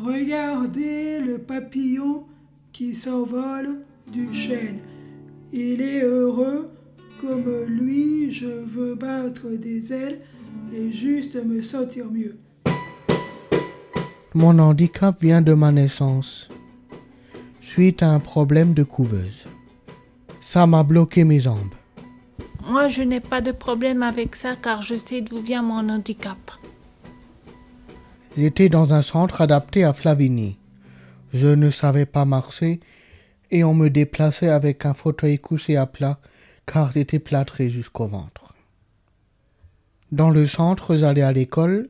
Regardez le papillon qui s'envole du chêne. Il est heureux, comme lui, je veux battre des ailes et juste me sentir mieux. Mon handicap vient de ma naissance, suite à un problème de couveuse. Ça m'a bloqué mes jambes. Moi, je n'ai pas de problème avec ça car je sais d'où vient mon handicap. J'étais dans un centre adapté à Flavigny. Je ne savais pas marcher et on me déplaçait avec un fauteuil couché à plat car j'étais plâtré jusqu'au ventre. Dans le centre, j'allais à l'école,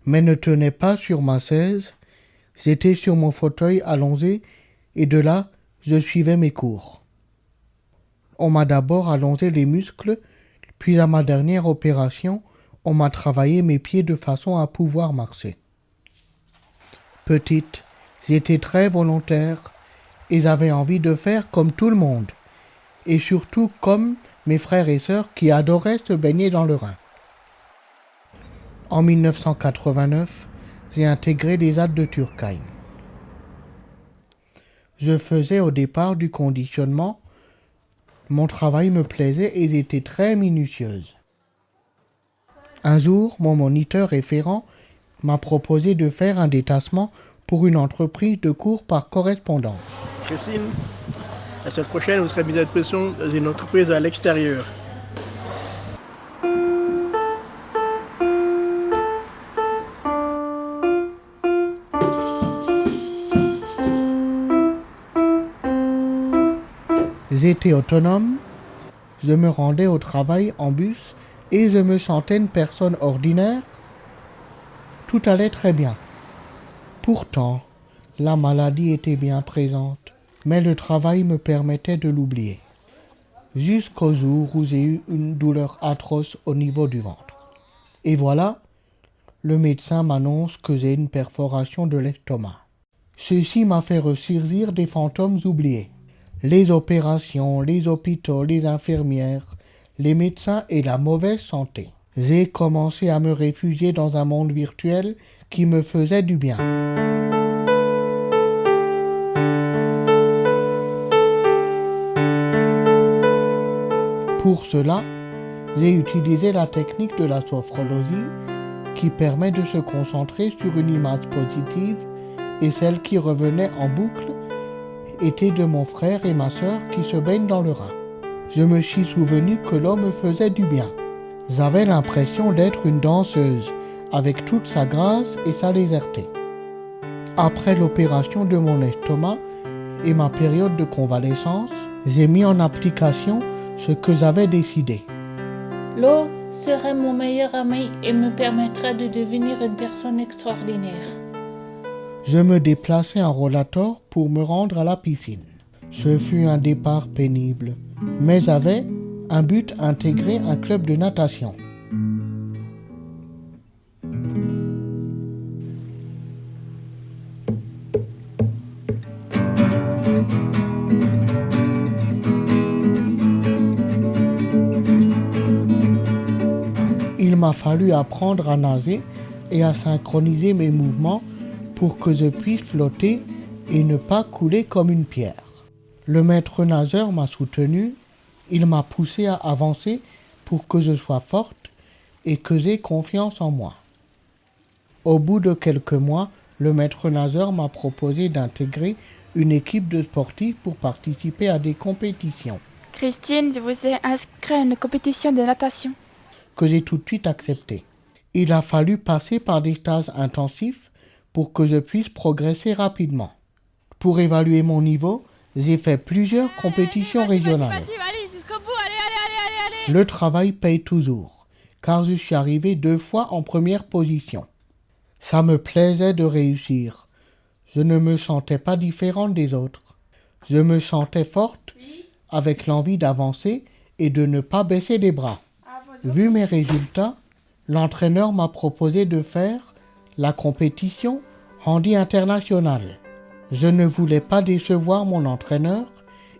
mais ne tenais pas sur ma chaise. J'étais sur mon fauteuil allongé et de là, je suivais mes cours. On m'a d'abord allongé les muscles, puis à ma dernière opération, on m'a travaillé mes pieds de façon à pouvoir marcher. Petite, j'étais très volontaire et j'avais envie de faire comme tout le monde, et surtout comme mes frères et sœurs qui adoraient se baigner dans le Rhin. En 1989, j'ai intégré les ZAD de Turckheim. Je faisais au départ du conditionnement. Mon travail me plaisait et j'étais très minutieuse. Un jour, mon moniteur référent m'a proposé de faire un détachement pour une entreprise de cours par correspondance. Christine, la semaine prochaine, vous serez mise à disposition dans une entreprise à l'extérieur. J'étais autonome, je me rendais au travail en bus et je me sentais une personne ordinaire. Tout allait très bien. Pourtant, la maladie était bien présente, mais le travail me permettait de l'oublier. Jusqu'au jour où j'ai eu une douleur atroce au niveau du ventre. Et voilà, le médecin m'annonce que j'ai une perforation de l'estomac. Ceci m'a fait ressurgir des fantômes oubliés. Les opérations, les hôpitaux, les infirmières, les médecins et la mauvaise santé. J'ai commencé à me réfugier dans un monde virtuel qui me faisait du bien. Pour cela, j'ai utilisé la technique de la sophrologie qui permet de se concentrer sur une image positive et celle qui revenait en boucle était de mon frère et ma sœur qui se baignent dans le Rhin. Je me suis souvenu que l'eau me faisait du bien. J'avais l'impression d'être une danseuse, avec toute sa grâce et sa légèreté. Après l'opération de mon estomac et ma période de convalescence, j'ai mis en application ce que j'avais décidé. L'eau serait mon meilleur ami et me permettra de devenir une personne extraordinaire. Je me déplaçais en rollator pour me rendre à la piscine. Ce fut un départ pénible, mais j'avais un but: intégrer un club de natation. Il m'a fallu apprendre à nager et à synchroniser mes mouvements pour que je puisse flotter et ne pas couler comme une pierre. Le maître nageur m'a soutenu, il m'a poussé à avancer pour que je sois forte et que j'aie confiance en moi. Au bout de quelques mois, le maître nageur m'a proposé d'intégrer une équipe de sportifs pour participer à des compétitions. Christine, je vous ai inscrit à une compétition de natation. Que j'ai tout de suite accepté. Il a fallu passer par des stages intensifs pour que je puisse progresser rapidement. Pour évaluer mon niveau, j'ai fait plusieurs compétitions régionales. Allez, jusqu'au bout, allez. Le travail paye toujours, car je suis arrivé 2 fois en première position. Ça me plaisait de réussir. Je ne me sentais pas différente des autres. Je me sentais forte, avec l'envie d'avancer et de ne pas baisser les bras. Vu mes résultats, l'entraîneur m'a proposé de faire la compétition handi internationale. Je ne voulais pas décevoir mon entraîneur,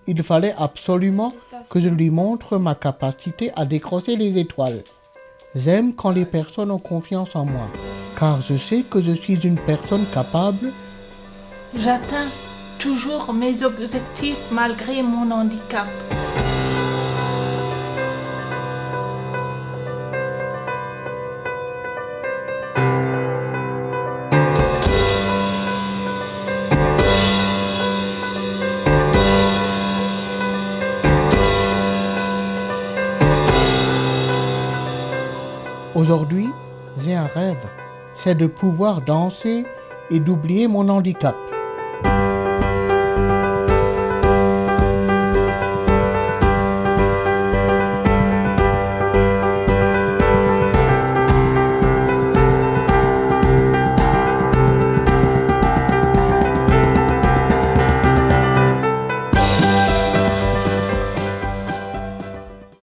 il fallait absolument que je lui montre ma capacité à décrocher les étoiles. J'aime quand les personnes ont confiance en moi, car je sais que je suis une personne capable. J'atteins toujours mes objectifs malgré mon handicap. Aujourd'hui, j'ai un rêve, c'est de pouvoir danser et d'oublier mon handicap.